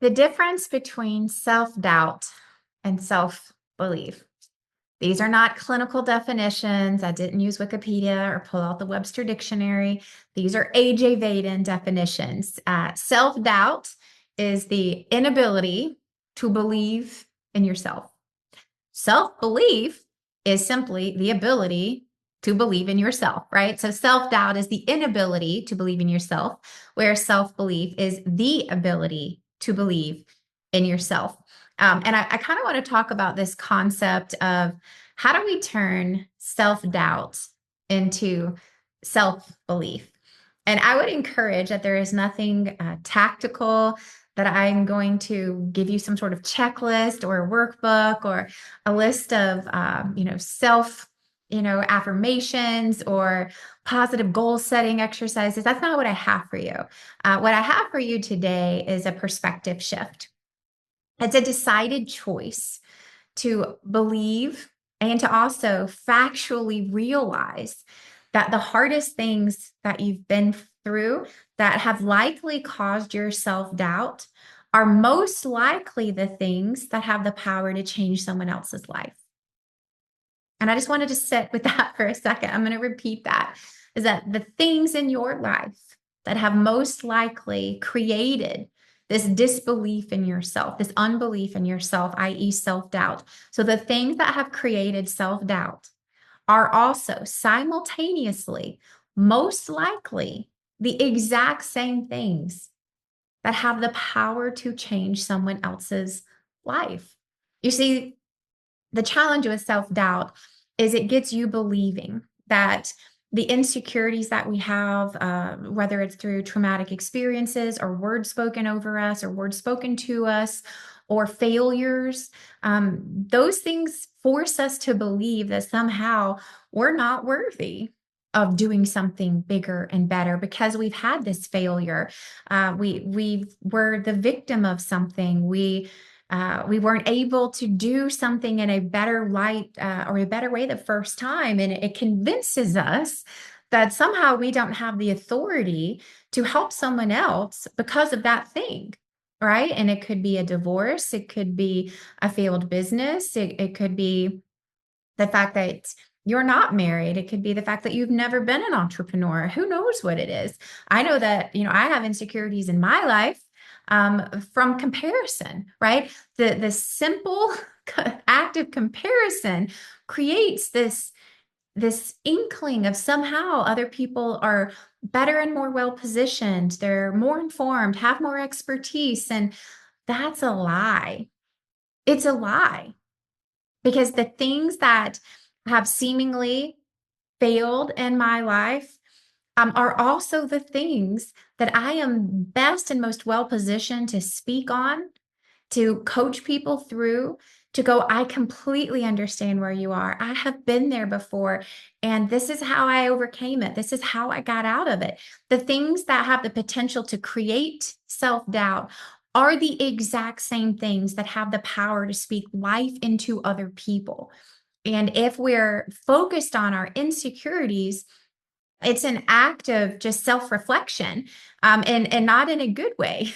The difference between self-doubt and self-belief. These are not clinical definitions. I didn't use Wikipedia or pull out the Webster Dictionary. These are A.J. Vaden definitions. Self-doubt is the inability to believe in yourself. Self-belief is simply the ability to believe in yourself, right? So self-doubt is the inability to believe in yourself, where self-belief is the ability to believe in yourself. And I kind of want to talk about this concept of how do we turn self-doubt into self-belief? And I would encourage that there is nothing tactical that I'm going to give you some sort of checklist or a workbook or a list of, self, affirmations or positive goal setting exercises. That's not what I have for you. What I have for you today is a perspective shift. It's a decided choice to believe and to also factually realize that the hardest things that you've been through that have likely caused your self-doubt are most likely the things that have the power to change someone else's life. And I just wanted to sit with that for a second. I'm going to repeat that, is that the things in your life that have most likely created this disbelief in yourself, this unbelief in yourself, i.e., self-doubt. So the things that have created self-doubt are also simultaneously, most likely, the exact same things that have the power to change someone else's life. You see, the challenge with self-doubt is it gets you believing that the insecurities that we have, whether it's through traumatic experiences or words spoken over us or words spoken to us or failures, those things force us to believe that somehow we're not worthy of doing something bigger and better because we've had this failure. We were the victim of something. We weren't able to do something in a better light or a better way the first time. And it convinces us that somehow we don't have the authority to help someone else because of that thing, right? And it could be a divorce, it could be a failed business, it could be the fact that you're not married. It could be the fact that you've never been an entrepreneur. Who knows what it is? I know that, I have insecurities in my life from comparison, right? The simple act of comparison creates this inkling of somehow other people are better and more well positioned. They're more informed, have more expertise. And that's a lie. It's a lie because the things that have seemingly failed in my life are also the things that I am best and most well positioned to speak on, to coach people through, to go, I completely understand where you are. I have been there before, and this is how I overcame it. This is how I got out of it. The things that have the potential to create self-doubt are the exact same things that have the power to speak life into other people. And if we're focused on our insecurities, it's an act of just self-reflection, and not in a good way.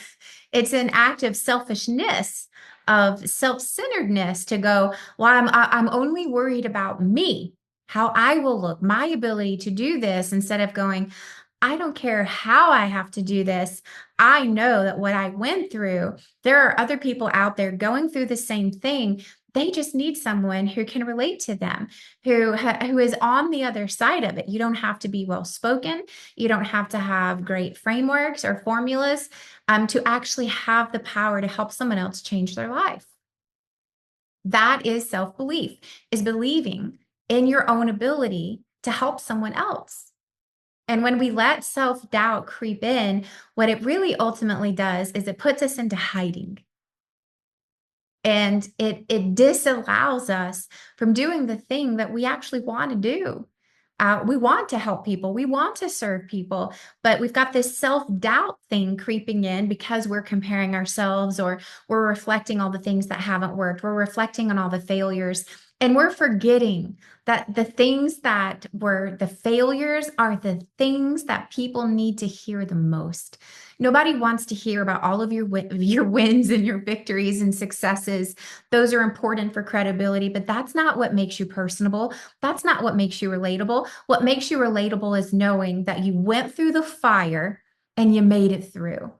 It's an act of selfishness, of self-centeredness to go, well, I'm only worried about me, how I will look, my ability to do this, instead of going, I don't care how I have to do this. I know that what I went through, there are other people out there going through the same thing. They just need someone who can relate to them, who is on the other side of it. You don't have to be well spoken. You don't have to have great frameworks or formulas to actually have the power to help someone else change their life. That is self-belief, is believing in your own ability to help someone else. And when we let self-doubt creep in, what it really ultimately does is it puts us into hiding. And it disallows us from doing the thing that we actually want to do. We want to help people. We want to serve people, but we've got this self-doubt thing creeping in because we're comparing ourselves, or we're reflecting all the things that haven't worked. We're reflecting on all the failures, and we're forgetting that the things that were the failures are the things that people need to hear the most. Nobody wants to hear about all of your wins and your victories and successes. Those are important for credibility, but that's not what makes you personable. That's not what makes you relatable. What makes you relatable is knowing that you went through the fire and you made it through,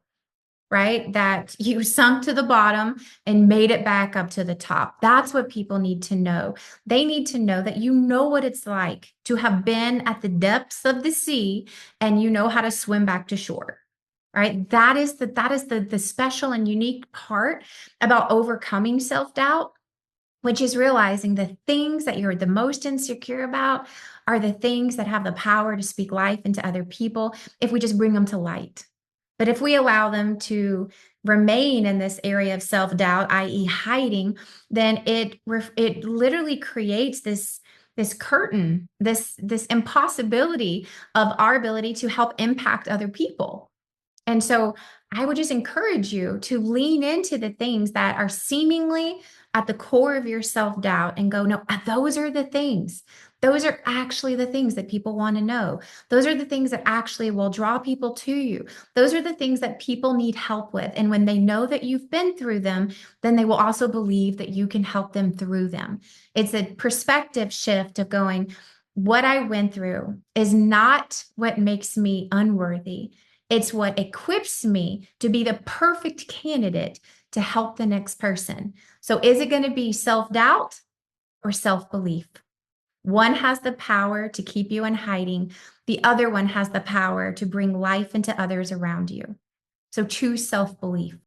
right? That you sunk to the bottom and made it back up to the top. That's what people need to know. They need to know that you know what it's like to have been at the depths of the sea and you know how to swim back to shore. Right? That is the special and unique part about overcoming self-doubt, which is realizing the things that you're the most insecure about are the things that have the power to speak life into other people if we just bring them to light. But if we allow them to remain in this area of self-doubt, i.e., hiding, then it literally creates this curtain, this impossibility of our ability to help impact other people. And so I would just encourage you to lean into the things that are seemingly at the core of your self-doubt and go, no, those are the things. Those are actually the things that people want to know. Those are the things that actually will draw people to you. Those are the things that people need help with. And when they know that you've been through them, then they will also believe that you can help them through them. It's a perspective shift of going, what I went through is not what makes me unworthy. It's what equips me to be the perfect candidate to help the next person. So is it going to be self-doubt or self-belief? One has the power to keep you in hiding. The other one has the power to bring life into others around you. So choose self-belief.